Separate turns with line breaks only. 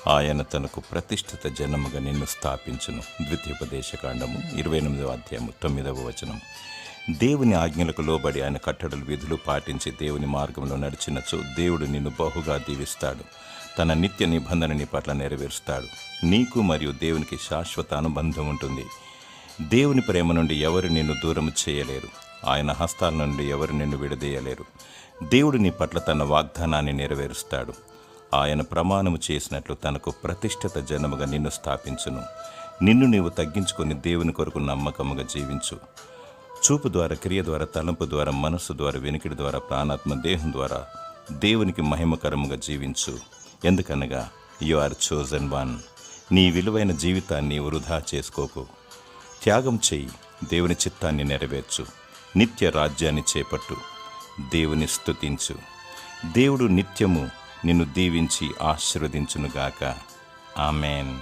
ఆయన తనకు ప్రతిష్ఠిత జనముగా నిన్ను స్థాపించును. ద్వితీయోపదేశకాండము 28వ అధ్యాయము 9వ వచనం. దేవుని ఆజ్ఞలకు లోబడి ఆయన కట్టడలు విధులు పాటించి దేవుని మార్గంలో నడిచినచో దేవుడు నిన్ను బహుగా దీవిస్తాడు. తన నిత్య నిబంధన నీ పట్ల నెరవేరుస్తాడు. నీకు మరియు దేవునికి శాశ్వత అనుబంధం ఉంటుంది. దేవుని ప్రేమ నుండి ఎవరు నిన్ను దూరం చేయలేరు. ఆయన హస్తాల నుండి ఎవరు నిన్ను విడదీయలేరు. దేవుడు నీ పట్ల తన వాగ్దానాన్ని నెరవేరుస్తాడు. ఆయన ప్రమాణము చేసినట్లు తనకు ప్రతిష్ఠిత జనముగా నిన్ను స్థాపించును. నిన్ను నీవు తగ్గించుకొని దేవుని కొరకు నమ్మకముగా జీవించు. చూపు ద్వారా, క్రియ ద్వారా, తలంపు ద్వారా, మనస్సు ద్వారా, వెనుకిడి ద్వారా, ప్రాణాత్మ దేహం ద్వారా దేవునికి మహిమకరముగా జీవించు. ఎందుకనగా యు ఆర్ చోజన్ వన్. నీ విలువైన జీవితాన్ని వృధా చేసుకోకు. త్యాగం చెయ్యి. దేవుని చిత్తాన్ని నెరవేర్చు. నిత్య రాజ్యాన్ని చేపట్టు. దేవుని స్తుతించు. దేవుడు నిత్యము నిన్ను దీవించి ఆశీర్వదించునుగాక. ఆమేన్.